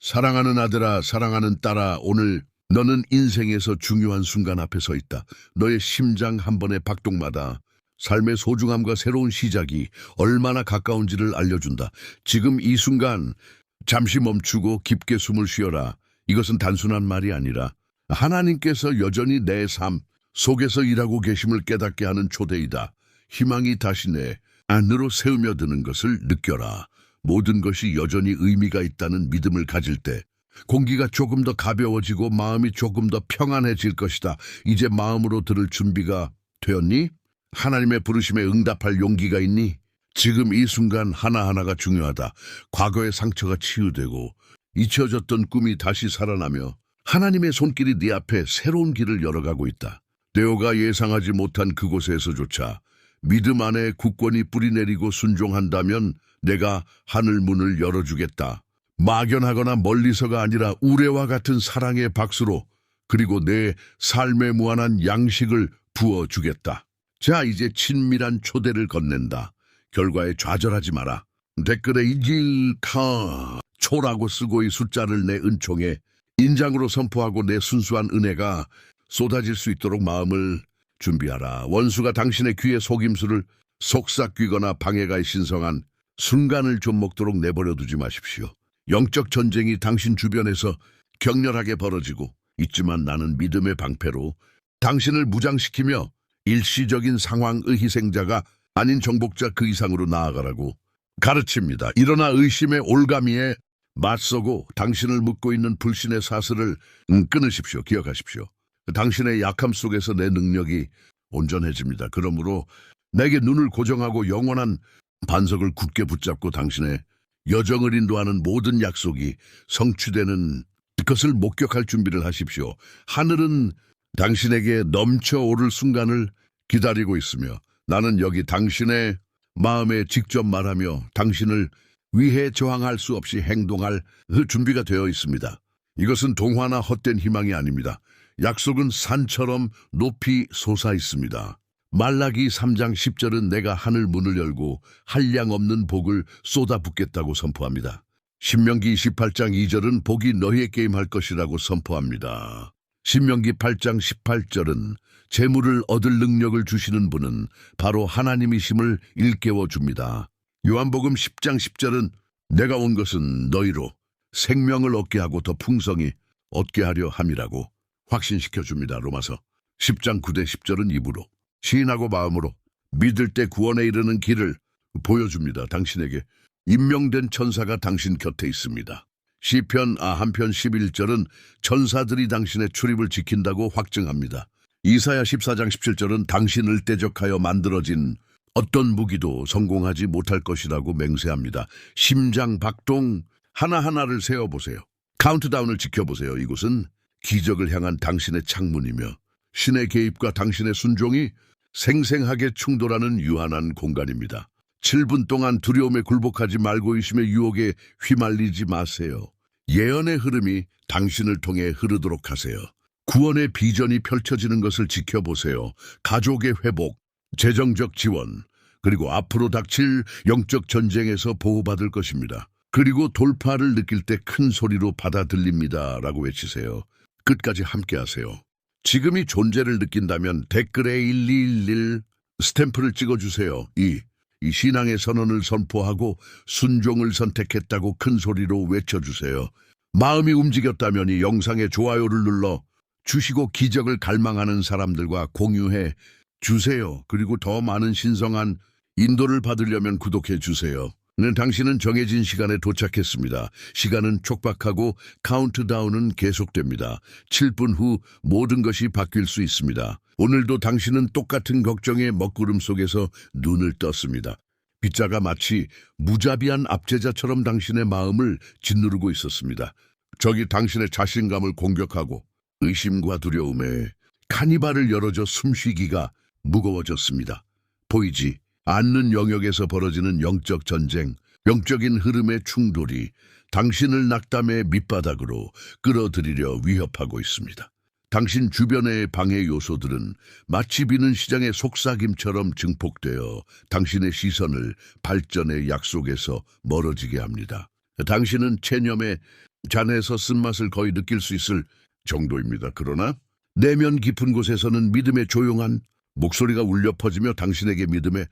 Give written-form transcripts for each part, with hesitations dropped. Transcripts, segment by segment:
사랑하는 아들아, 사랑하는 딸아, 오늘 너는 인생에서 중요한 순간 앞에 서 있다. 너의 심장 한 번의 박동마다 삶의 소중함과 새로운 시작이 얼마나 가까운지를 알려준다. 지금 이 순간 잠시 멈추고 깊게 숨을 쉬어라. 이것은 단순한 말이 아니라 하나님께서 여전히 내 삶 속에서 일하고 계심을 깨닫게 하는 초대이다. 희망이 다시 내 안으로 세우며드는 것을 느껴라. 모든 것이 여전히 의미가 있다는 믿음을 가질 때 공기가 조금 더 가벼워지고 마음이 조금 더 평안해질 것이다. 이제 마음으로 들을 준비가 되었니? 하나님의 부르심에 응답할 용기가 있니? 지금 이 순간 하나하나가 중요하다. 과거의 상처가 치유되고 잊혀졌던 꿈이 다시 살아나며 하나님의 손길이 네 앞에 새로운 길을 열어가고 있다. 네오가 예상하지 못한 그곳에서조차 믿음 안에 굳건히 뿌리내리고 순종한다면 내가 하늘 문을 열어주겠다. 막연하거나 멀리서가 아니라 우레와 같은 사랑의 박수로, 그리고 내 삶에 무한한 양식을 부어주겠다. 자, 이제 친밀한 초대를 건넨다. 결과에 좌절하지 마라. 댓글에 이길카 초라고 쓰고 이 숫자를 내 은총에 인장으로 선포하고 내 순수한 은혜가 쏟아질 수 있도록 마음을 준비하라. 원수가 당신의 귀에 속임수를 속삭이거나 방해가 신성한 순간을 좀 먹도록 내버려 두지 마십시오. 영적 전쟁이 당신 주변에서 격렬하게 벌어지고 있지만 나는 믿음의 방패로 당신을 무장시키며 일시적인 상황의 희생자가 아닌 정복자 그 이상으로 나아가라고 가르칩니다. 일어나 의심의 올가미에 맞서고 당신을 묶고 있는 불신의 사슬을 끊으십시오. 기억하십시오. 당신의 약함 속에서 내 능력이 온전해집니다. 그러므로 내게 눈을 고정하고 영원한 반석을 굳게 붙잡고 당신의 여정을 인도하는 모든 약속이 성취되는 것을 목격할 준비를 하십시오. 하늘은 당신에게 넘쳐오를 순간을 기다리고 있으며 나는 여기 당신의 마음에 직접 말하며 당신을 위해 저항할 수 없이 행동할 준비가 되어 있습니다. 이것은 동화나 헛된 희망이 아닙니다. 약속은 산처럼 높이 솟아 있습니다. 말라기 3장 10절은 내가 하늘 문을 열고 한량없는 복을 쏟아붓겠다고 선포합니다. 신명기 28장 2절은 복이 너희에게 임할 것이라고 선포합니다. 신명기 8장 18절은 재물을 얻을 능력을 주시는 분은 바로 하나님이심을 일깨워 줍니다. 요한복음 10장 10절은 내가 온 것은 너희로 생명을 얻게 하고 더 풍성히 얻게 하려 함이라고 확신시켜 줍니다. 로마서 10장 9대 10절은 입으로 시인하고 마음으로 믿을 때 구원에 이르는 길을 보여줍니다. 당신에게 임명된 천사가 당신 곁에 있습니다. 시편 한편 11절은 천사들이 당신의 출입을 지킨다고 확증합니다. 이사야 14장 17절은 당신을 대적하여 만들어진 어떤 무기도 성공하지 못할 것이라고 맹세합니다. 심장 박동 하나하나를 세어보세요. 카운트다운을 지켜보세요. 이곳은 기적을 향한 당신의 창문이며 신의 개입과 당신의 순종이 생생하게 충돌하는 유한한 공간입니다. 7분 동안 두려움에 굴복하지 말고 의심의 유혹에 휘말리지 마세요. 예언의 흐름이 당신을 통해 흐르도록 하세요. 구원의 비전이 펼쳐지는 것을 지켜보세요. 가족의 회복, 재정적 지원, 그리고 앞으로 닥칠 영적 전쟁에서 보호받을 것입니다. 그리고 돌파를 느낄 때 큰 소리로 받아들립니다 라고 외치세요. 끝까지 함께하세요. 지금이 존재를 느낀다면 댓글에 1211 스탬프를 찍어주세요. 이 신앙의 선언을 선포하고 순종을 선택했다고 큰 소리로 외쳐주세요. 마음이 움직였다면 이 영상에 좋아요를 눌러 주시고 기적을 갈망하는 사람들과 공유해 주세요. 그리고 더 많은 신성한 인도를 받으려면 구독해 주세요. 당신은 정해진 시간에 도착했습니다. 시간은 촉박하고 카운트다운은 계속됩니다. 7분 후 모든 것이 바뀔 수 있습니다. 오늘도 당신은 똑같은 걱정의 먹구름 속에서 눈을 떴습니다. 빗자가 마치 무자비한 압제자처럼 당신의 마음을 짓누르고 있었습니다. 적이 당신의 자신감을 공격하고 의심과 두려움에 카니발을 열어줘 숨쉬기가 무거워졌습니다. 보이지 않는 영역에서 벌어지는 영적 전쟁, 영적인 흐름의 충돌이 당신을 낙담의 밑바닥으로 끌어들이려 위협하고 있습니다. 당신 주변의 방해 요소들은 마치 비는 시장의 속삭임처럼 증폭되어 당신의 시선을 발전의 약속에서 멀어지게 합니다. 당신은 체념에 잔에서 쓴맛을 거의 느낄 수 있을 정도입니다. 그러나 내면 깊은 곳에서는 믿음의 조용한 목소리가 울려 퍼지며 당신에게 믿음의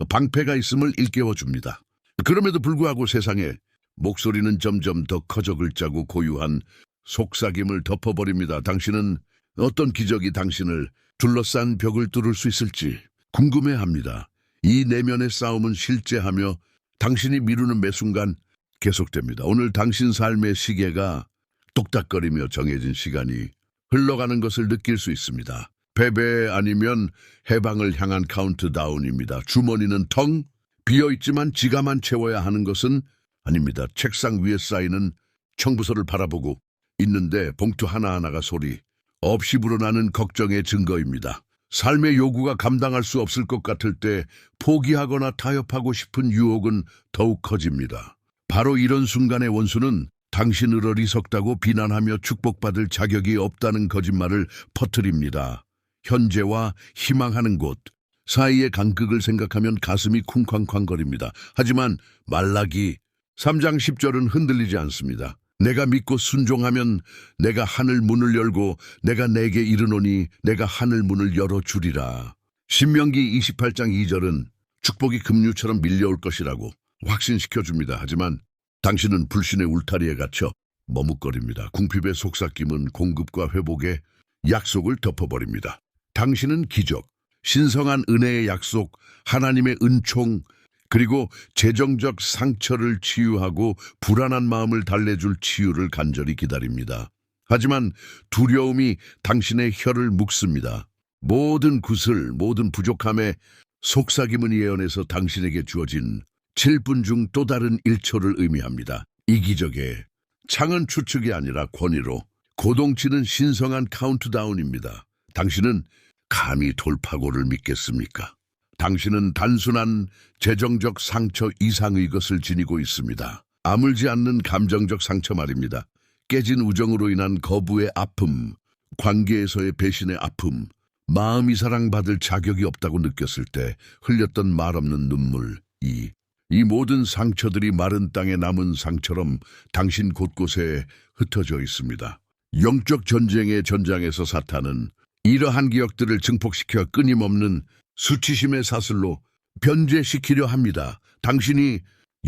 방패가 있음을 일깨워줍니다. 그럼에도 불구하고 세상에 목소리는 점점 더 커져 글자고 고유한 속삭임을 덮어버립니다. 당신은 어떤 기적이 당신을 둘러싼 벽을 뚫을 수 있을지 궁금해합니다. 이 내면의 싸움은 실제하며 당신이 미루는 매 순간 계속됩니다. 오늘 당신 삶의 시계가 똑딱거리며 정해진 시간이 흘러가는 것을 느낄 수 있습니다. 패배 아니면 해방을 향한 카운트다운입니다. 주머니는 텅 비어있지만 지갑만 채워야 하는 것은 아닙니다. 책상 위에 쌓이는 청부서를 바라보고 있는데 봉투 하나하나가 소리 없이 불어나는 걱정의 증거입니다. 삶의 요구가 감당할 수 없을 것 같을 때 포기하거나 타협하고 싶은 유혹은 더욱 커집니다. 바로 이런 순간의 원수는 당신을 어리석다고 비난하며 축복받을 자격이 없다는 거짓말을 퍼뜨립니다. 현재와 희망하는 곳 사이의 간극을 생각하면 가슴이 쿵쾅쾅거립니다. 하지만 말라기 3장 10절은 흔들리지 않습니다. 내가 믿고 순종하면 내가 하늘 문을 열고 내가 내게 이르노니 내가 하늘 문을 열어주리라. 신명기 28장 2절은 축복이 급류처럼 밀려올 것이라고 확신시켜줍니다. 하지만 당신은 불신의 울타리에 갇혀 머뭇거립니다. 궁핍의 속삭임은 공급과 회복의 약속을 덮어버립니다. 당신은 기적, 신성한 은혜의 약속, 하나님의 은총, 그리고 재정적 상처를 치유하고 불안한 마음을 달래줄 치유를 간절히 기다립니다. 하지만 두려움이 당신의 혀를 묶습니다. 모든 구슬, 모든 부족함에 속삭임은 예언에서 당신에게 주어진 7분 중 또 다른 1초를 의미합니다. 이 기적의 창은 추측이 아니라 권위로 고동치는 신성한 카운트다운입니다. 당신은 감히 돌파구를 믿겠습니까? 당신은 단순한 재정적 상처 이상의 것을 지니고 있습니다. 아물지 않는 감정적 상처 말입니다. 깨진 우정으로 인한 거부의 아픔, 관계에서의 배신의 아픔, 마음이 사랑받을 자격이 없다고 느꼈을 때 흘렸던 말 없는 눈물, 이 모든 상처들이 마른 땅에 남은 상처럼 당신 곳곳에 흩어져 있습니다. 영적 전쟁의 전장에서 사탄은 이러한 기억들을 증폭시켜 끊임없는 수치심의 사슬로 변제시키려 합니다. 당신이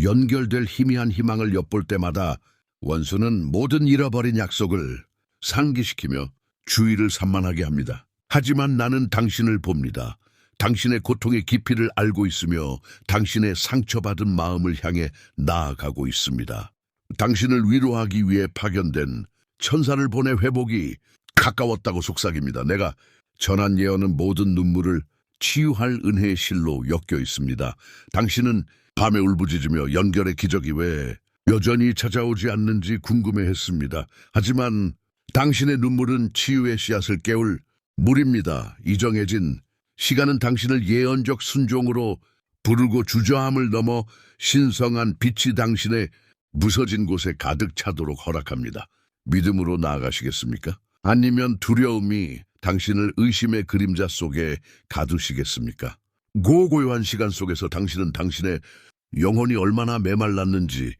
연결될 희미한 희망을 엿볼 때마다 원수는 모든 잃어버린 약속을 상기시키며 주의를 산만하게 합니다. 하지만 나는 당신을 봅니다. 당신의 고통의 깊이를 알고 있으며 당신의 상처받은 마음을 향해 나아가고 있습니다. 당신을 위로하기 위해 파견된 천사를 보내 회복이 가까웠다고 속삭입니다. 내가 전한 예언은 모든 눈물을 치유할 은혜의 실로 엮여 있습니다. 당신은 밤에 울부짖으며 연결의 기적이 왜 여전히 찾아오지 않는지 궁금해했습니다. 하지만 당신의 눈물은 치유의 씨앗을 깨울 물입니다. 이 정해진 시간은 당신을 예언적 순종으로 부르고 주저함을 넘어 신성한 빛이 당신의 무서진 곳에 가득 차도록 허락합니다. 믿음으로 나아가시겠습니까? 아니면 두려움이 당신을 의심의 그림자 속에 가두시겠습니까? 고고요한 시간 속에서 당신은 당신의 영혼이 얼마나 메말랐는지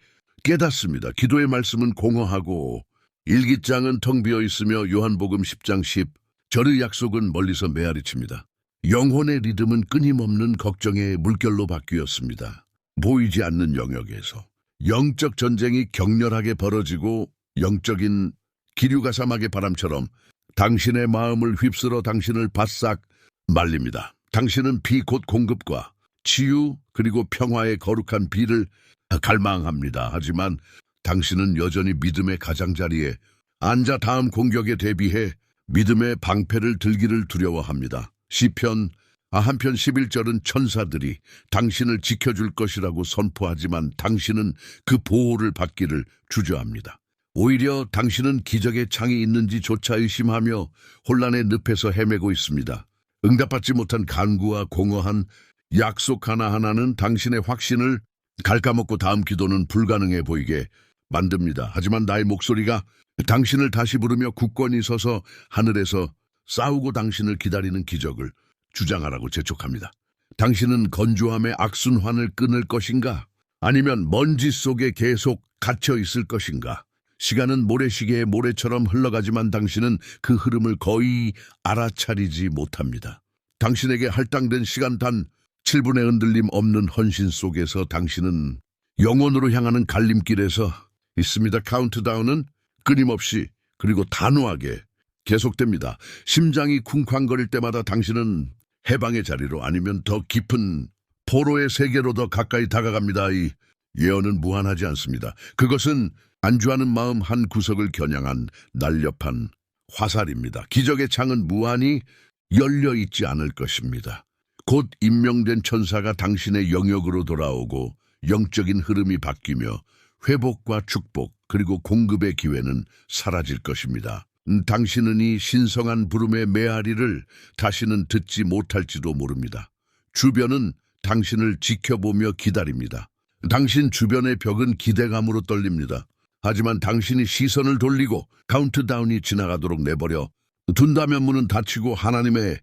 깨닫습니다. 기도의 말씀은 공허하고 일기장은 텅 비어 있으며 요한복음 10장 10 절의 약속은 멀리서 메아리칩니다. 영혼의 리듬은 끊임없는 걱정의 물결로 바뀌었습니다. 보이지 않는 영역에서 영적 전쟁이 격렬하게 벌어지고 영적인 기류가 사막의 바람처럼 당신의 마음을 휩쓸어 당신을 바싹 말립니다. 당신은 비 곧 공급과 치유 그리고 평화의 거룩한 비를 갈망합니다. 하지만 당신은 여전히 믿음의 가장자리에 앉아 다음 공격에 대비해 믿음의 방패를 들기를 두려워합니다. 시편 한편 11절은 천사들이 당신을 지켜줄 것이라고 선포하지만 당신은 그 보호를 받기를 주저합니다. 오히려 당신은 기적의 창이 있는지조차 의심하며 혼란의 늪에서 헤매고 있습니다. 응답받지 못한 간구와 공허한 약속 하나하나는 당신의 확신을 갉아먹고 다음 기도는 불가능해 보이게 만듭니다. 하지만 나의 목소리가 당신을 다시 부르며 굳건히 서서 하늘에서 싸우고 당신을 기다리는 기적을 주장하라고 재촉합니다. 당신은 건조함의 악순환을 끊을 것인가? 아니면 먼지 속에 계속 갇혀 있을 것인가? 시간은 모래시계의 모래처럼 흘러가지만 당신은 그 흐름을 거의 알아차리지 못합니다. 당신에게 할당된 시간 단 7분의 흔들림 없는 헌신 속에서 당신은 영혼으로 향하는 갈림길에서 있습니다. 카운트다운은 끊임없이 그리고 단호하게 계속됩니다. 심장이 쿵쾅거릴 때마다 당신은 해방의 자리로 아니면 더 깊은 포로의 세계로 더 가까이 다가갑니다. 이 예언은 무한하지 않습니다. 그것은 안주하는 마음 한 구석을 겨냥한 날렵한 화살입니다. 기적의 창은 무한히 열려 있지 않을 것입니다. 곧 임명된 천사가 당신의 영역으로 돌아오고 영적인 흐름이 바뀌며 회복과 축복 그리고 공급의 기회는 사라질 것입니다. 당신은 이 신성한 부름의 메아리를 다시는 듣지 못할지도 모릅니다. 주변은 당신을 지켜보며 기다립니다. 당신 주변의 벽은 기대감으로 떨립니다. 하지만 당신이 시선을 돌리고 카운트다운이 지나가도록 내버려 둔다면 문은 닫히고 하나님의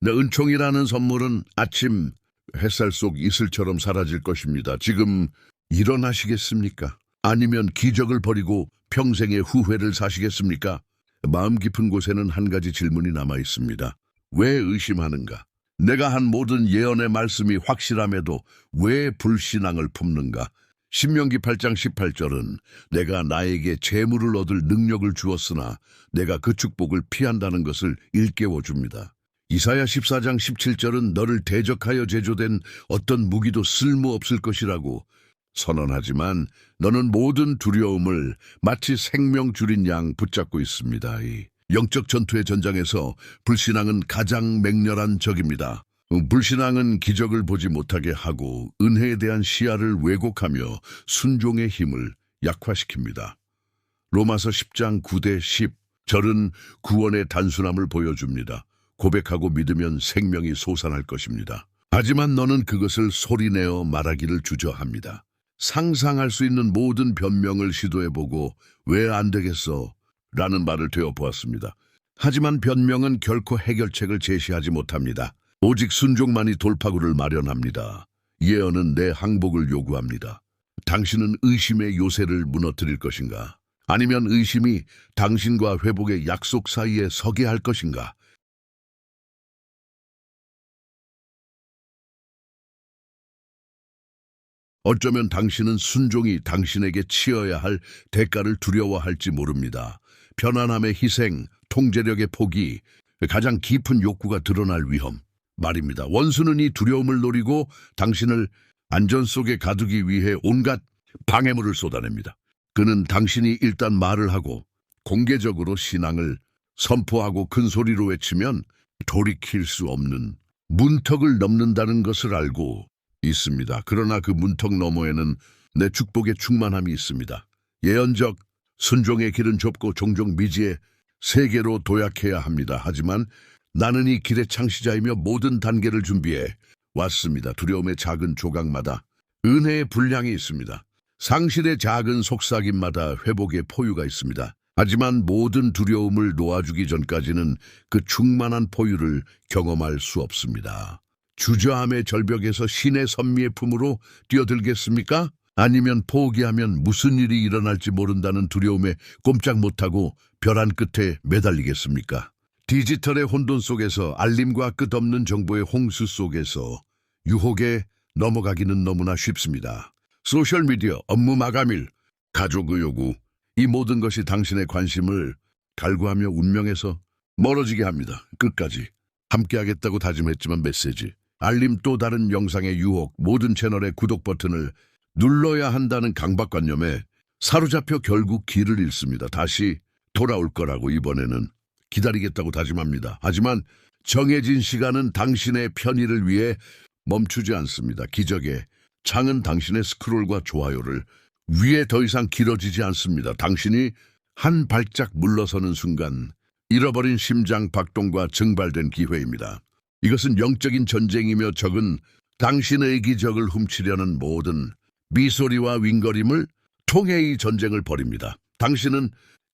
은총이라는 선물은 아침 햇살 속 이슬처럼 사라질 것입니다. 지금 일어나시겠습니까? 아니면 기적을 버리고 평생의 후회를 사시겠습니까? 마음 깊은 곳에는 한 가지 질문이 남아 있습니다. 왜 의심하는가? 내가 한 모든 예언의 말씀이 확실함에도 왜 불신앙을 품는가? 신명기 8장 18절은 내가 나에게 재물을 얻을 능력을 주었으나 내가 그 축복을 피한다는 것을 일깨워 줍니다. 이사야 14장 17절은 너를 대적하여 제조된 어떤 무기도 쓸모없을 것이라고 선언하지만 너는 모든 두려움을 마치 생명 줄인 양 붙잡고 있습니다. 이 영적 전투의 전장에서 불신앙은 가장 맹렬한 적입니다. 불신앙은 기적을 보지 못하게 하고 은혜에 대한 시야를 왜곡하며 순종의 힘을 약화시킵니다. 로마서 10장 9대 10 절은 구원의 단순함을 보여줍니다. 고백하고 믿으면 생명이 솟아날 것입니다. 하지만 너는 그것을 소리내어 말하기를 주저합니다. 상상할 수 있는 모든 변명을 시도해보고 왜 안 되겠어? 라는 말을 되어보았습니다. 하지만 변명은 결코 해결책을 제시하지 못합니다. 오직 순종만이 돌파구를 마련합니다. 예언은 내 항복을 요구합니다. 당신은 의심의 요새를 무너뜨릴 것인가? 아니면 의심이 당신과 회복의 약속 사이에 서게 할 것인가? 어쩌면 당신은 순종이 당신에게 치어야 할 대가를 두려워할지 모릅니다. 편안함의 희생, 통제력의 포기, 가장 깊은 욕구가 드러날 위험. 말입니다. 원수는 이 두려움을 노리고 당신을 안전 속에 가두기 위해 온갖 방해물을 쏟아냅니다. 그는 당신이 일단 말을 하고 공개적으로 신앙을 선포하고 큰 소리로 외치면 돌이킬 수 없는 문턱을 넘는다는 것을 알고 있습니다. 그러나 그 문턱 너머에는 내 축복의 충만함이 있습니다. 예언적 순종의 길은 좁고 종종 미지의 세계로 도약해야 합니다. 하지만 나는 이 길의 창시자이며 모든 단계를 준비해 왔습니다. 두려움의 작은 조각마다 은혜의 분량이 있습니다. 상실의 작은 속삭임마다 회복의 포유가 있습니다. 하지만 모든 두려움을 놓아주기 전까지는 그 충만한 포유를 경험할 수 없습니다. 주저함의 절벽에서 신의 선미의 품으로 뛰어들겠습니까? 아니면 포기하면 무슨 일이 일어날지 모른다는 두려움에 꼼짝 못하고 벼랑 끝에 매달리겠습니까? 디지털의 혼돈 속에서 알림과 끝없는 정보의 홍수 속에서 유혹에 넘어가기는 너무나 쉽습니다. 소셜미디어, 업무 마감일, 가족 의요구, 이 모든 것이 당신의 관심을 갈구하며 운명에서 멀어지게 합니다. 끝까지 함께하겠다고 다짐했지만 메시지, 알림 또 다른 영상의 유혹, 모든 채널의 구독 버튼을 눌러야 한다는 강박관념에 사로잡혀 결국 길을 잃습니다. 다시 돌아올 거라고 이번에는 기다리겠다고 다짐합니다. 하지만 정해진 시간은 당신의 편의를 위해 멈추지 않습니다. 기적의 창은 당신의 스크롤과 좋아요를 위해 더 이상 길어지지 않습니다. 당신이 한 발짝 물러서는 순간 잃어버린 심장 박동과 증발된 기회입니다. 이것은 영적인 전쟁이며 적은 당신의 기적을 훔치려는 모든 미소리와 윙거림을 통해 이 전쟁을 벌입니다. 당신은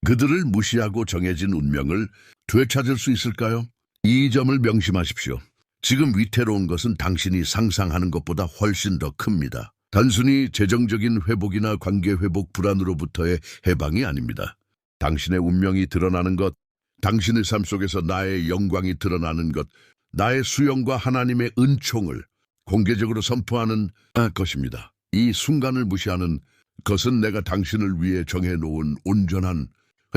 그들을 무시하고 정해진 운명을 되찾을 수 있을까요? 이 점을 명심하십시오. 지금 위태로운 것은 당신이 상상하는 것보다 훨씬 더 큽니다. 단순히 재정적인 회복이나 관계 회복 불안으로부터의 해방이 아닙니다. 당신의 운명이 드러나는 것, 당신의 삶 속에서 나의 영광이 드러나는 것, 나의 수용과 하나님의 은총을 공개적으로 선포하는 것입니다. 이 순간을 무시하는 것은 내가 당신을 위해 정해놓은 온전한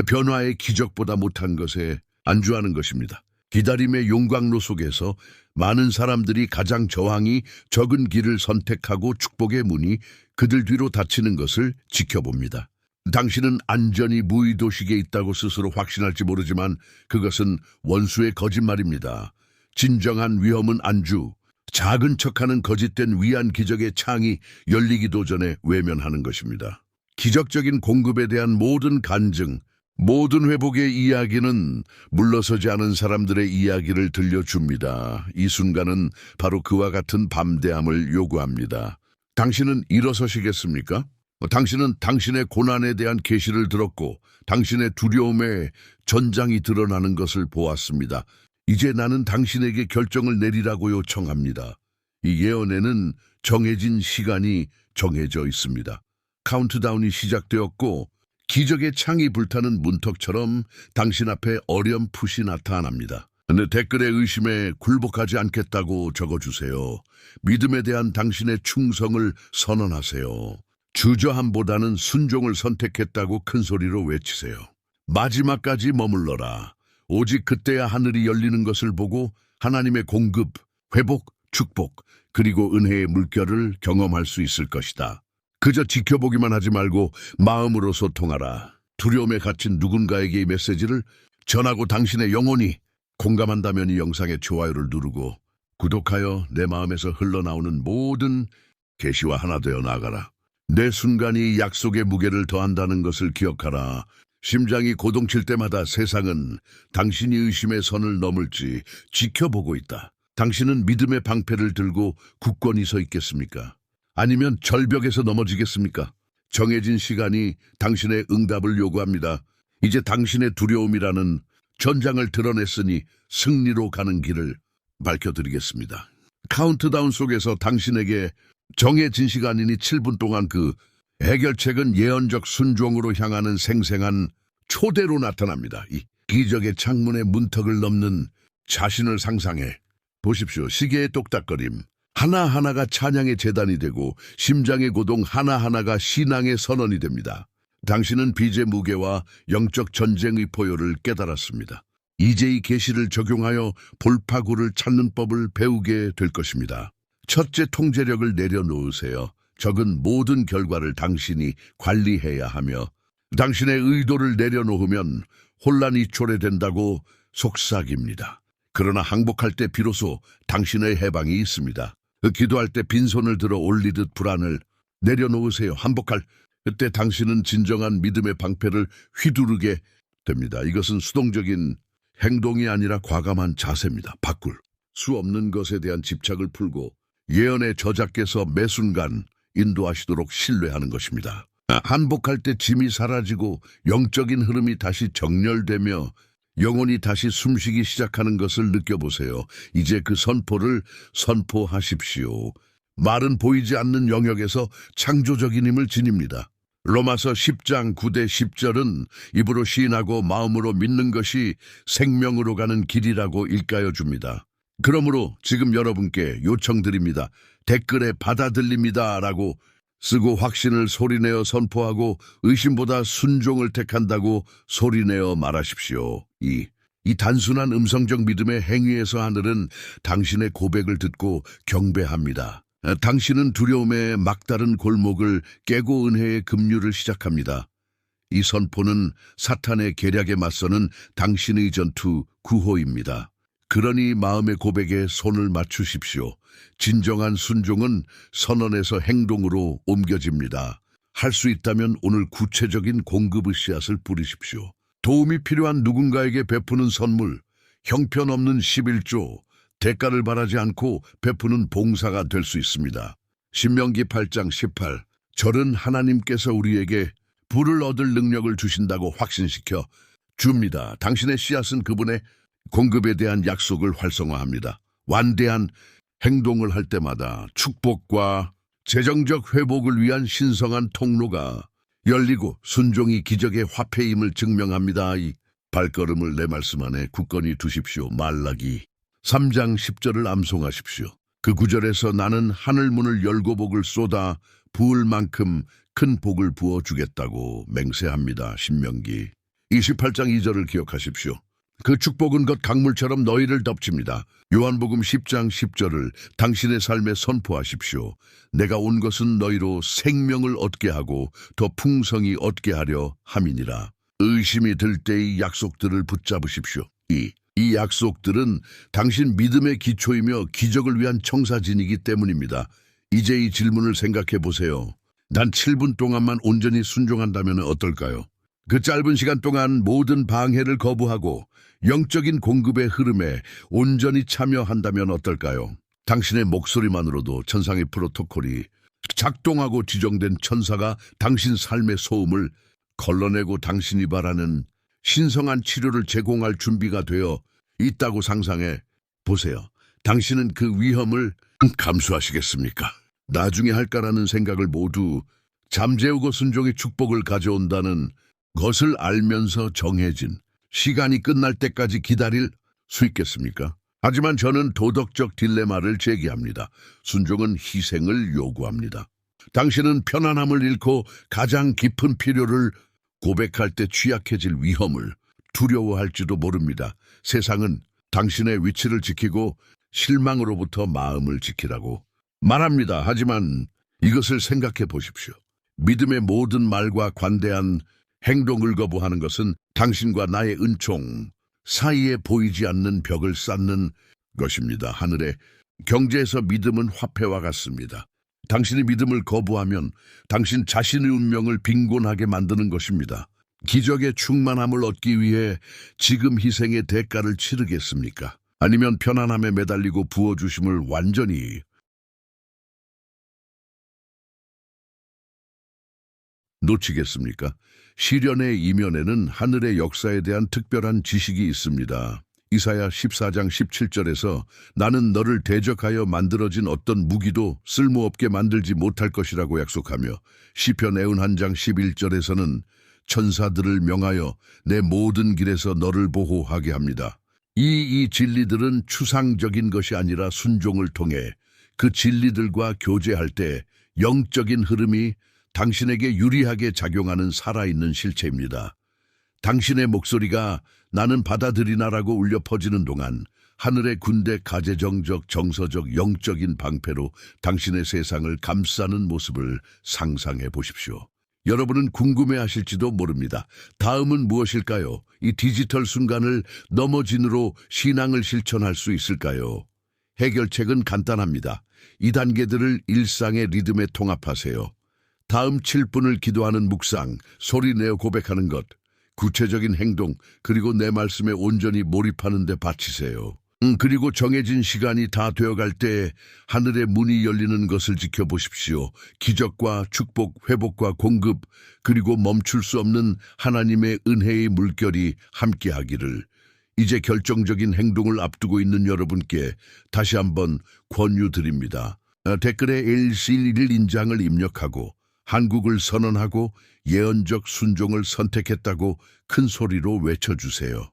변화의 기적보다 못한 것에 안주하는 것입니다. 기다림의 용광로 속에서 많은 사람들이 가장 저항이 적은 길을 선택하고 축복의 문이 그들 뒤로 닫히는 것을 지켜봅니다. 당신은 안전이 무의도식에 있다고 스스로 확신할지 모르지만 그것은 원수의 거짓말입니다. 진정한 위험은 안주, 작은 척하는 거짓된 위안 기적의 창이 열리기도 전에 외면하는 것입니다. 기적적인 공급에 대한 모든 간증, 모든 회복의 이야기는 물러서지 않은 사람들의 이야기를 들려줍니다. 이 순간은 바로 그와 같은 담대함을 요구합니다. 당신은 일어서시겠습니까? 당신은 당신의 고난에 대한 계시를 들었고 당신의 두려움의 전장이 드러나는 것을 보았습니다. 이제 나는 당신에게 결정을 내리라고 요청합니다. 이 예언에는 정해진 시간이 정해져 있습니다. 카운트다운이 시작되었고 기적의 창이 불타는 문턱처럼 당신 앞에 어렴풋이 나타납니다. 근데 댓글에 의심에 굴복하지 않겠다고 적어주세요. 믿음에 대한 당신의 충성을 선언하세요. 주저함보다는 순종을 선택했다고 큰 소리로 외치세요. 마지막까지 머물러라. 오직 그때야 하늘이 열리는 것을 보고 하나님의 공급, 회복, 축복, 그리고 은혜의 물결을 경험할 수 있을 것이다. 그저 지켜보기만 하지 말고 마음으로 소통하라. 두려움에 갇힌 누군가에게 이 메시지를 전하고 당신의 영혼이 공감한다면 이 영상의 좋아요를 누르고 구독하여 내 마음에서 흘러나오는 모든 계시와 하나 되어 나가라. 내 순간이 약속의 무게를 더한다는 것을 기억하라. 심장이 고동칠 때마다 세상은 당신이 의심의 선을 넘을지 지켜보고 있다. 당신은 믿음의 방패를 들고 굳건히 서 있겠습니까? 아니면 절벽에서 넘어지겠습니까? 정해진 시간이 당신의 응답을 요구합니다. 이제 당신의 두려움이라는 전장을 드러냈으니 승리로 가는 길을 밝혀드리겠습니다. 카운트다운 속에서 당신에게 정해진 시간이니 7분 동안 그 해결책은 예언적 순종으로 향하는 생생한 초대로 나타납니다. 이 기적의 창문의 문턱을 넘는 자신을 상상해 보십시오. 시계의 똑딱거림 하나하나가 찬양의 제단이 되고 심장의 고동 하나하나가 신앙의 선언이 됩니다. 당신은 빚의 무게와 영적 전쟁의 포효를 깨달았습니다. 이제 이 계시를 적용하여 볼파구를 찾는 법을 배우게 될 것입니다. 첫째, 통제력을 내려놓으세요. 적은 모든 결과를 당신이 관리해야 하며 당신의 의도를 내려놓으면 혼란이 초래된다고 속삭입니다. 그러나 항복할 때 비로소 당신의 해방이 있습니다. 기도할 때 빈손을 들어 올리듯 불안을 내려놓으세요. 항복할 그때 당신은 진정한 믿음의 방패를 휘두르게 됩니다. 이것은 수동적인 행동이 아니라 과감한 자세입니다. 바꿀 수 없는 것에 대한 집착을 풀고 예언의 저자께서 매 순간 인도하시도록 신뢰하는 것입니다. 한복할 때 짐이 사라지고 영적인 흐름이 다시 정렬되며 영혼이 다시 숨쉬기 시작하는 것을 느껴보세요. 이제 그 선포를 선포하십시오. 말은 보이지 않는 영역에서 창조적인 힘을 지닙니다. 로마서 10장 9대 10절은 입으로 시인하고 마음으로 믿는 것이 생명으로 가는 길이라고 일깨워 줍니다. 그러므로 지금 여러분께 요청드립니다. 댓글에 받아들입니다라고 쓰고 확신을 소리내어 선포하고 의심보다 순종을 택한다고 소리내어 말하십시오. 이 단순한 음성적 믿음의 행위에서 하늘은 당신의 고백을 듣고 경배합니다. 당신은 두려움의 막다른 골목을 깨고 은혜의 급류를 시작합니다. 이 선포는 사탄의 계략에 맞서는 당신의 전투 구호입니다. 그러니 마음의 고백에 손을 맞추십시오. 진정한 순종은 선언에서 행동으로 옮겨집니다. 할 수 있다면 오늘 구체적인 공급의 씨앗을 뿌리십시오. 도움이 필요한 누군가에게 베푸는 선물, 형편없는 11조, 대가를 바라지 않고 베푸는 봉사가 될 수 있습니다. 신명기 8장 18, 절은 하나님께서 우리에게 부를 얻을 능력을 주신다고 확신시켜 줍니다. 당신의 씨앗은 그분의 공급에 대한 약속을 활성화합니다. 완대한 행동을 할 때마다 축복과 재정적 회복을 위한 신성한 통로가 열리고 순종이 기적의 화폐임을 증명합니다. 이 발걸음을 내 말씀 안에 굳건히 두십시오. 말라기 3장 10절을 암송하십시오. 그 구절에서 나는 하늘 문을 열고 복을 쏟아 부을 만큼 큰 복을 부어주겠다고 맹세합니다. 신명기 28장 2절을 기억하십시오. 그 축복은 곧 강물처럼 너희를 덮칩니다. 요한복음 10장 10절을 당신의 삶에 선포하십시오. 내가 온 것은 너희로 생명을 얻게 하고 더 풍성히 얻게 하려 함이니라. 의심이 들 때의 약속들을 붙잡으십시오. 이 약속들은 당신 믿음의 기초이며 기적을 위한 청사진이기 때문입니다. 이제 이 질문을 생각해 보세요. 난 7분 동안만 온전히 순종한다면 어떨까요? 그 짧은 시간 동안 모든 방해를 거부하고 영적인 공급의 흐름에 온전히 참여한다면 어떨까요? 당신의 목소리만으로도 천상의 프로토콜이 작동하고 지정된 천사가 당신 삶의 소음을 걸러내고 당신이 바라는 신성한 치료를 제공할 준비가 되어 있다고 상상해 보세요. 당신은 그 위험을 감수하시겠습니까? 나중에 할까라는 생각을 모두 잠재우고 순종의 축복을 가져온다는 것을 알면서 정해진 시간이 끝날 때까지 기다릴 수 있겠습니까? 하지만 저는 도덕적 딜레마를 제기합니다. 순종은 희생을 요구합니다. 당신은 편안함을 잃고 가장 깊은 필요를 고백할 때 취약해질 위험을 두려워할지도 모릅니다. 세상은 당신의 위치를 지키고 실망으로부터 마음을 지키라고 말합니다. 하지만 이것을 생각해 보십시오. 믿음의 모든 말과 관대한 행동을 거부하는 것은 당신과 나의 은총 사이에 보이지 않는 벽을 쌓는 것입니다. 하늘의 경제에서 믿음은 화폐와 같습니다. 당신이 믿음을 거부하면 당신 자신의 운명을 빈곤하게 만드는 것입니다. 기적의 충만함을 얻기 위해 지금 희생의 대가를 치르겠습니까? 아니면 편안함에 매달리고 부어주심을 완전히 놓치겠습니까? 시련의 이면에는 하늘의 역사에 대한 특별한 지식이 있습니다. 이사야 14장 17절에서 나는 너를 대적하여 만들어진 어떤 무기도 쓸모없게 만들지 못할 것이라고 약속하며 시편 51장 11절에서는 천사들을 명하여 내 모든 길에서 너를 보호하게 합니다. 이 진리들은 추상적인 것이 아니라 순종을 통해 그 진리들과 교제할 때 영적인 흐름이 당신에게 유리하게 작용하는 살아있는 실체입니다. 당신의 목소리가 나는 받아들이나라고 울려 퍼지는 동안 하늘의 군대 가재정적 정서적 영적인 방패로 당신의 세상을 감싸는 모습을 상상해 보십시오. 여러분은 궁금해하실지도 모릅니다. 다음은 무엇일까요? 이 디지털 순간을 넘어진으로 신앙을 실천할 수 있을까요? 해결책은 간단합니다. 이 단계들을 일상의 리듬에 통합하세요. 다음 7분을 기도하는 묵상, 소리내어 고백하는 것, 구체적인 행동, 그리고 내 말씀에 온전히 몰입하는 데 바치세요. 그리고 정해진 시간이 다 되어갈 때 하늘의 문이 열리는 것을 지켜보십시오. 기적과 축복, 회복과 공급, 그리고 멈출 수 없는 하나님의 은혜의 물결이 함께하기를. 이제 결정적인 행동을 앞두고 있는 여러분께 다시 한번 권유드립니다. 댓글에 일시일 인장을 입력하고 한국을 선언하고 예언적 순종을 선택했다고 큰 소리로 외쳐주세요.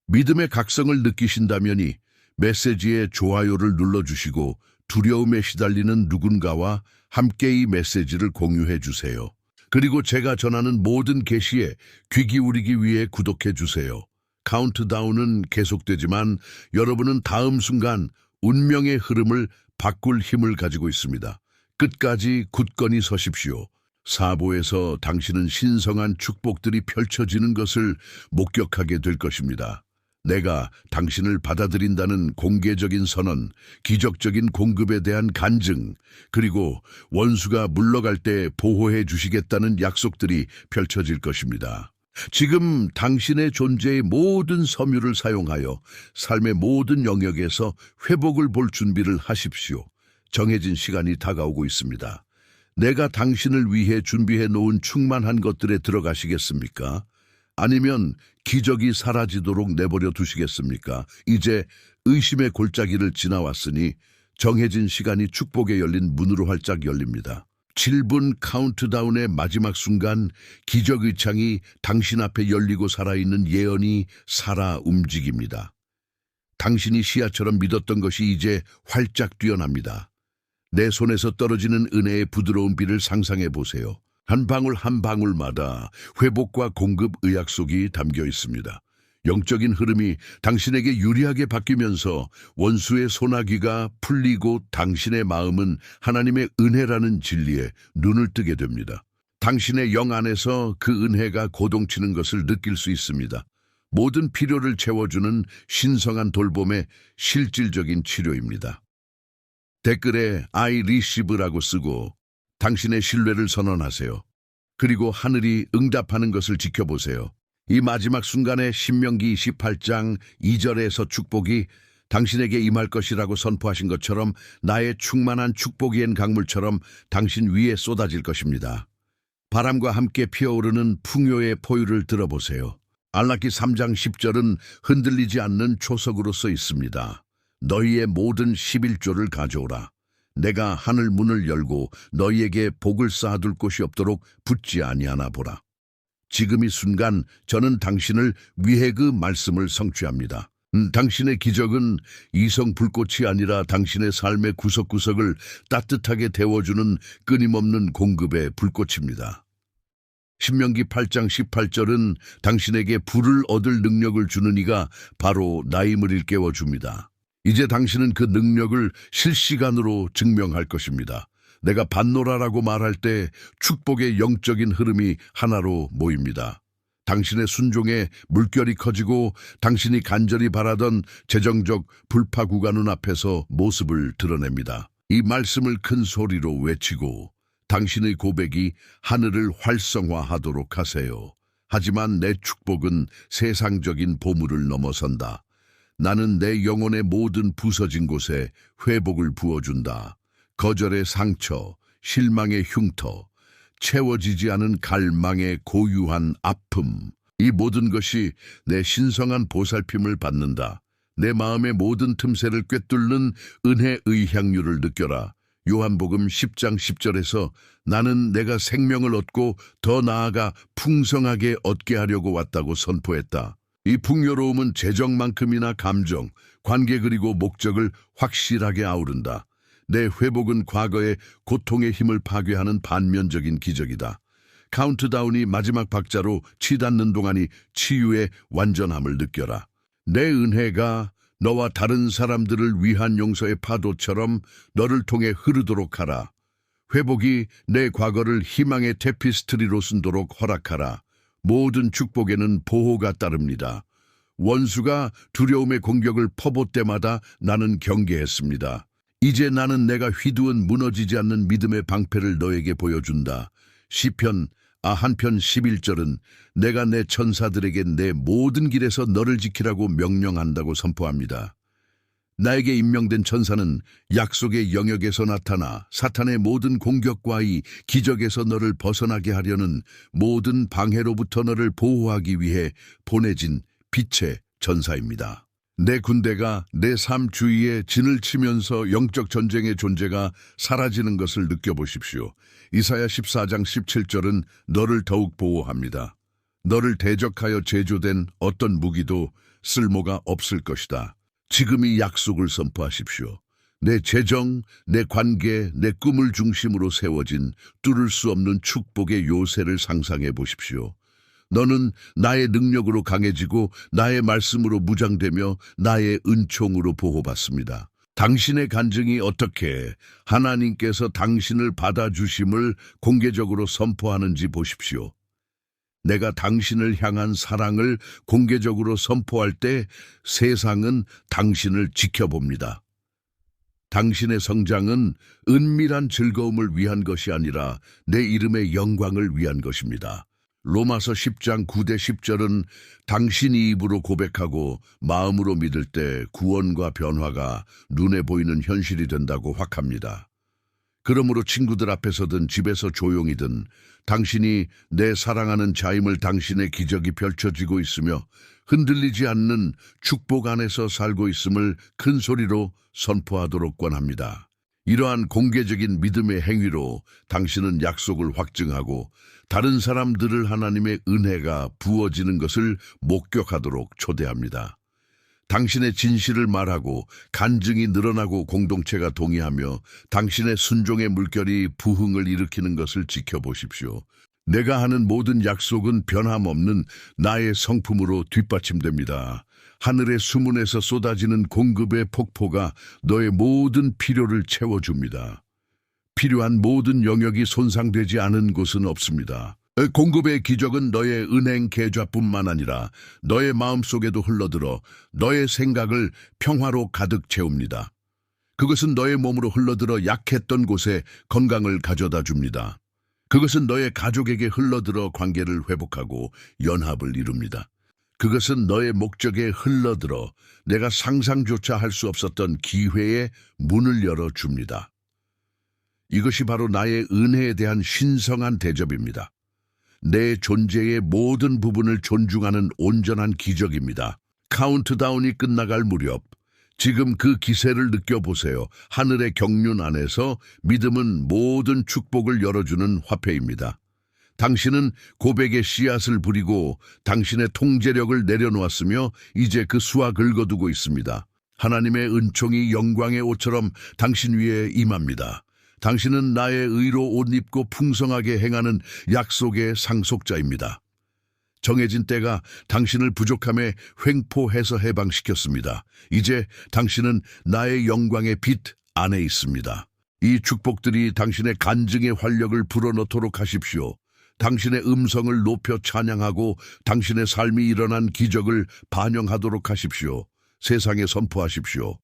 믿음의 각성을 느끼신다면이 메시지에 좋아요를 눌러주시고 두려움에 시달리는 누군가와 함께 이 메시지를 공유해 주세요. 그리고 제가 전하는 모든 게시에 귀 기울이기 위해 구독해 주세요. 카운트다운은 계속되지만 여러분은 다음 순간 운명의 흐름을 바꿀 힘을 가지고 있습니다. 끝까지 굳건히 서십시오. 사보에서 당신은 신성한 축복들이 펼쳐지는 것을 목격하게 될 것입니다. 내가 당신을 받아들인다는 공개적인 선언, 기적적인 공급에 대한 간증, 그리고 원수가 물러갈 때 보호해 주시겠다는 약속들이 펼쳐질 것입니다. 지금 당신의 존재의 모든 섬유를 사용하여 삶의 모든 영역에서 회복을 볼 준비를 하십시오. 정해진 시간이 다가오고 있습니다. 내가 당신을 위해 준비해 놓은 충만한 것들에 들어가시겠습니까? 아니면 기적이 사라지도록 내버려 두시겠습니까? 이제 의심의 골짜기를 지나왔으니 정해진 시간이 축복에 열린 문으로 활짝 열립니다. 7분 카운트다운의 마지막 순간 기적의 창이 당신 앞에 열리고 살아있는 예언이 살아 움직입니다. 당신이 시야처럼 믿었던 것이 이제 활짝 뛰어납니다. 내 손에서 떨어지는 은혜의 부드러운 비를 상상해 보세요. 한 방울 한 방울마다 회복과 공급의 약속이 담겨 있습니다. 영적인 흐름이 당신에게 유리하게 바뀌면서 원수의 소나기가 풀리고 당신의 마음은 하나님의 은혜라는 진리에 눈을 뜨게 됩니다. 당신의 영 안에서 그 은혜가 고동치는 것을 느낄 수 있습니다. 모든 필요를 채워주는 신성한 돌봄의 실질적인 치료입니다. 댓글에 I receive라고 쓰고 당신의 신뢰를 선언하세요. 그리고 하늘이 응답하는 것을 지켜보세요. 이 마지막 순간에 신명기 28장 2절에서 축복이 당신에게 임할 것이라고 선포하신 것처럼 나의 충만한 축복이엔 강물처럼 당신 위에 쏟아질 것입니다. 바람과 함께 피어오르는 풍요의 포유를 들어보세요. 알라키 3장 10절은 흔들리지 않는 초석으로 써 있습니다. 너희의 모든 11조를 가져오라. 내가 하늘 문을 열고 너희에게 복을 쌓아둘 곳이 없도록 붙지 아니하나 보라. 지금 이 순간 저는 당신을 위해 그 말씀을 성취합니다. 당신의 기적은 이성 불꽃이 아니라 당신의 삶의 구석구석을 따뜻하게 데워주는 끊임없는 공급의 불꽃입니다. 신명기 8장 18절은 당신에게 불을 얻을 능력을 주는 이가 바로 나임을 일깨워 줍니다. 이제 당신은 그 능력을 실시간으로 증명할 것입니다. 내가 반노라라고 말할 때 축복의 영적인 흐름이 하나로 모입니다. 당신의 순종에 물결이 커지고 당신이 간절히 바라던 재정적 불파 구간 눈앞에서 모습을 드러냅니다. 이 말씀을 큰 소리로 외치고 당신의 고백이 하늘을 활성화하도록 하세요. 하지만 내 축복은 세상적인 보물을 넘어선다. 나는 내 영혼의 모든 부서진 곳에 회복을 부어준다. 거절의 상처, 실망의 흉터, 채워지지 않은 갈망의 고유한 아픔, 이 모든 것이 내 신성한 보살핌을 받는다. 내 마음의 모든 틈새를 꿰뚫는 은혜의 향유를 느껴라. 요한복음 10장 10절에서 나는 내가 생명을 얻고 더 나아가 풍성하게 얻게 하려고 왔다고 선포했다. 이 풍요로움은 재정만큼이나 감정, 관계 그리고 목적을 확실하게 아우른다. 내 회복은 과거의 고통의 힘을 파괴하는 반면적인 기적이다. 카운트다운이 마지막 박자로 치닫는 동안이 치유의 완전함을 느껴라. 내 은혜가 너와 다른 사람들을 위한 용서의 파도처럼 너를 통해 흐르도록 하라. 회복이 내 과거를 희망의 테피스트리로 쓴도록 허락하라. 모든 축복에는 보호가 따릅니다. 원수가 두려움의 공격을 퍼붓 때마다 나는 경계했습니다. 이제 나는 내가 휘두은 무너지지 않는 믿음의 방패를 너에게 보여준다. 시편 한편 11절은 내가 내 천사들에게 내 모든 길에서 너를 지키라고 명령한다고 선포합니다. 나에게 임명된 천사는 약속의 영역에서 나타나 사탄의 모든 공격과 이 기적에서 너를 벗어나게 하려는 모든 방해로부터 너를 보호하기 위해 보내진 빛의 전사입니다. 내 군대가 내 삶 주위에 진을 치면서 영적 전쟁의 존재가 사라지는 것을 느껴보십시오. 이사야 14장 17절은 너를 더욱 보호합니다. 너를 대적하여 제조된 어떤 무기도 쓸모가 없을 것이다. 지금 이 약속을 선포하십시오. 내 재정, 내 관계, 내 꿈을 중심으로 세워진 뚫을 수 없는 축복의 요새를 상상해 보십시오. 너는 나의 능력으로 강해지고 나의 말씀으로 무장되며 나의 은총으로 보호받습니다. 당신의 간증이 어떻게 하나님께서 당신을 받아주심을 공개적으로 선포하는지 보십시오. 내가 당신을 향한 사랑을 공개적으로 선포할 때 세상은 당신을 지켜봅니다. 당신의 성장은 은밀한 즐거움을 위한 것이 아니라 내 이름의 영광을 위한 것입니다. 로마서 10장 9대 10절은 당신이 입으로 고백하고 마음으로 믿을 때 구원과 변화가 눈에 보이는 현실이 된다고 확합니다. 그러므로 친구들 앞에서든 집에서 조용히든 당신이 내 사랑하는 자임을 당신의 기적이 펼쳐지고 있으며 흔들리지 않는 축복 안에서 살고 있음을 큰 소리로 선포하도록 권합니다. 이러한 공개적인 믿음의 행위로 당신은 약속을 확증하고 다른 사람들을 하나님의 은혜가 부어지는 것을 목격하도록 초대합니다. 당신의 진실을 말하고 간증이 늘어나고 공동체가 동의하며 당신의 순종의 물결이 부흥을 일으키는 것을 지켜보십시오. 내가 하는 모든 약속은 변함없는 나의 성품으로 뒷받침됩니다. 하늘의 수문에서 쏟아지는 공급의 폭포가 너의 모든 필요를 채워줍니다. 필요한 모든 영역이 손상되지 않은 곳은 없습니다. 공급의 기적은 너의 은행 계좌뿐만 아니라 너의 마음속에도 흘러들어 너의 생각을 평화로 가득 채웁니다. 그것은 너의 몸으로 흘러들어 약했던 곳에 건강을 가져다 줍니다. 그것은 너의 가족에게 흘러들어 관계를 회복하고 연합을 이룹니다. 그것은 너의 목적에 흘러들어 내가 상상조차 할 수 없었던 기회의 문을 열어줍니다. 이것이 바로 나의 은혜에 대한 신성한 대접입니다. 내 존재의 모든 부분을 존중하는 온전한 기적입니다. 카운트다운이 끝나갈 무렵 지금 그 기세를 느껴보세요. 하늘의 경륜 안에서 믿음은 모든 축복을 열어주는 화폐입니다. 당신은 고백의 씨앗을 부리고 당신의 통제력을 내려놓았으며 이제 그 수와 긁어두고 있습니다. 하나님의 은총이 영광의 옷처럼 당신 위에 임합니다. 당신은 나의 의로 옷 입고 풍성하게 행하는 약속의 상속자입니다. 정해진 때가 당신을 부족함에 횡포해서 해방시켰습니다. 이제 당신은 나의 영광의 빛 안에 있습니다. 이 축복들이 당신의 간증의 활력을 불어넣도록 하십시오. 당신의 음성을 높여 찬양하고 당신의 삶이 일어난 기적을 반영하도록 하십시오. 세상에 선포하십시오.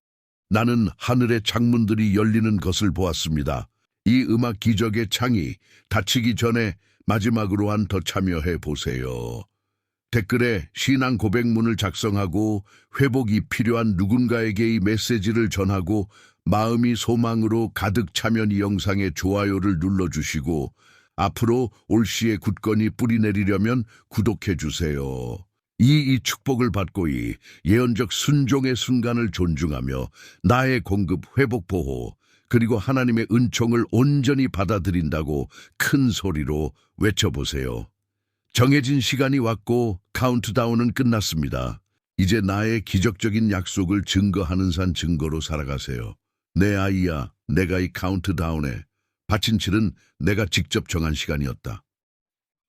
나는 하늘의 창문들이 열리는 것을 보았습니다. 이 음악 기적의 창이 닫히기 전에 마지막으로 한 더 참여해 보세요. 댓글에 신앙 고백문을 작성하고 회복이 필요한 누군가에게 이 메시지를 전하고 마음이 소망으로 가득 차면 이 영상에 좋아요를 눌러주시고 앞으로 올시의 굳건히 뿌리내리려면 구독해주세요. 이 축복을 받고 이 예언적 순종의 순간을 존중하며 나의 공급 회복 보호 그리고 하나님의 은총을 온전히 받아들인다고 큰 소리로 외쳐보세요. 정해진 시간이 왔고 카운트다운은 끝났습니다. 이제 나의 기적적인 약속을 증거하는 산 증거로 살아가세요. 내 아이야, 내가 이 카운트다운에 바친 칠은 내가 직접 정한 시간이었다.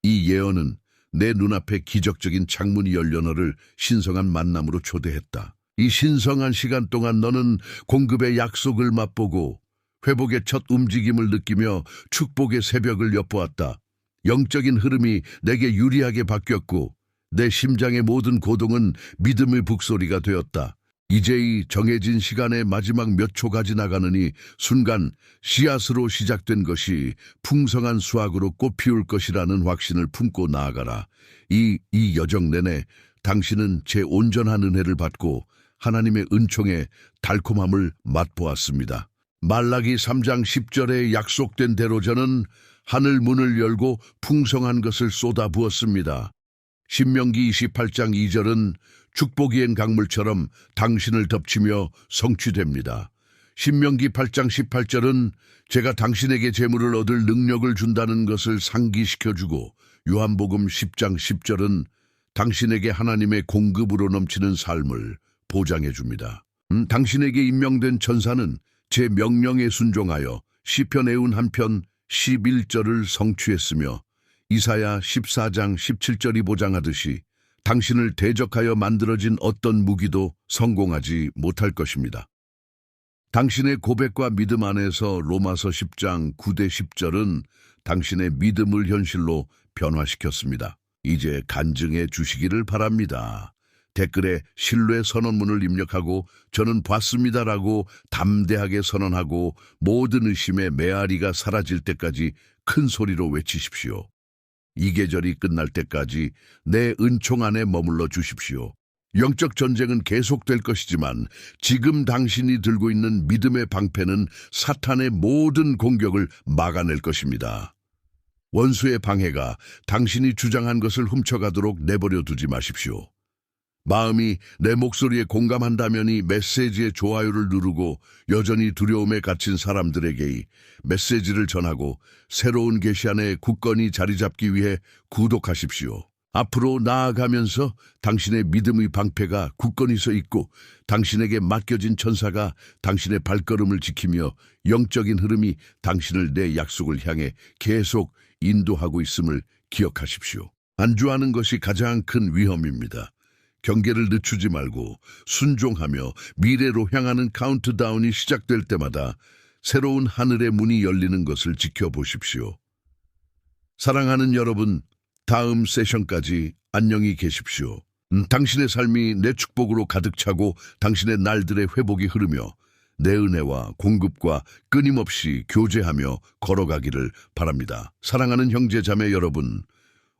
이 예언은 내 눈앞에 기적적인 창문이 열려 너를 신성한 만남으로 초대했다. 이 신성한 시간 동안 너는 공급의 약속을 맛보고 회복의 첫 움직임을 느끼며 축복의 새벽을 엿보았다. 영적인 흐름이 내게 유리하게 바뀌었고 내 심장의 모든 고동은 믿음의 북소리가 되었다. 이제 이 정해진 시간의 마지막 몇 초가 지나가느니 순간 씨앗으로 시작된 것이 풍성한 수확으로 꽃피울 것이라는 확신을 품고 나아가라. 이 여정 내내 당신은 제 온전한 은혜를 받고 하나님의 은총의 달콤함을 맛보았습니다. 말라기 3장 10절에 약속된 대로 저는 하늘 문을 열고 풍성한 것을 쏟아 부었습니다. 신명기 28장 2절은 축복이엔 강물처럼 당신을 덮치며 성취됩니다. 신명기 8장 18절은 제가 당신에게 재물을 얻을 능력을 준다는 것을 상기시켜주고 요한복음 10장 10절은 당신에게 하나님의 공급으로 넘치는 삶을 보장해줍니다. 당신에게 임명된 천사는 제 명령에 순종하여 시편 51편 11절을 성취했으며 이사야 14장 17절이 보장하듯이 당신을 대적하여 만들어진 어떤 무기도 성공하지 못할 것입니다. 당신의 고백과 믿음 안에서 로마서 10장 9대 10절은 당신의 믿음을 현실로 변화시켰습니다. 이제 간증해 주시기를 바랍니다. 댓글에 신뢰 선언문을 입력하고 저는 봤습니다라고 담대하게 선언하고 모든 의심의 메아리가 사라질 때까지 큰 소리로 외치십시오. 이 계절이 끝날 때까지 내 은총 안에 머물러 주십시오. 영적 전쟁은 계속될 것이지만 지금 당신이 들고 있는 믿음의 방패는 사탄의 모든 공격을 막아낼 것입니다. 원수의 방해가 당신이 주장한 것을 훔쳐가도록 내버려 두지 마십시오. 마음이 내 목소리에 공감한다면 이 메시지의 좋아요를 누르고 여전히 두려움에 갇힌 사람들에게 이 메시지를 전하고 새로운 계시 안에 굳건히 자리 잡기 위해 구독하십시오. 앞으로 나아가면서 당신의 믿음의 방패가 굳건히 서 있고 당신에게 맡겨진 천사가 당신의 발걸음을 지키며 영적인 흐름이 당신을 내 약속을 향해 계속 인도하고 있음을 기억하십시오. 안주하는 것이 가장 큰 위험입니다. 경계를 늦추지 말고 순종하며 미래로 향하는 카운트다운이 시작될 때마다 새로운 하늘의 문이 열리는 것을 지켜보십시오. 사랑하는 여러분, 다음 세션까지 안녕히 계십시오. 당신의 삶이 내 축복으로 가득 차고 당신의 날들의 회복이 흐르며 내 은혜와 공급과 끊임없이 교제하며 걸어가기를 바랍니다. 사랑하는 형제 자매 여러분,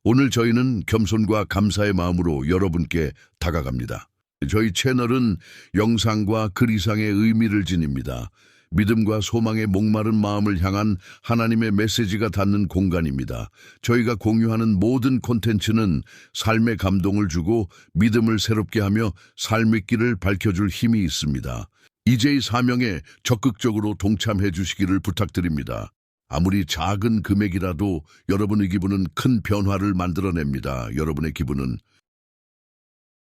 오늘 저희는 겸손과 감사의 마음으로 여러분께 다가갑니다. 저희 채널은 영상과 글 이상의 의미를 지닙니다. 믿음과 소망의 목마른 마음을 향한 하나님의 메시지가 닿는 공간입니다. 저희가 공유하는 모든 콘텐츠는 삶의 감동을 주고 믿음을 새롭게 하며 삶의 길을 밝혀줄 힘이 있습니다. 이제의 사명에 적극적으로 동참해 주시기를 부탁드립니다. 아무리 작은 금액이라도 여러분의 기분은 큰 변화를 만들어냅니다. 여러분의 기분은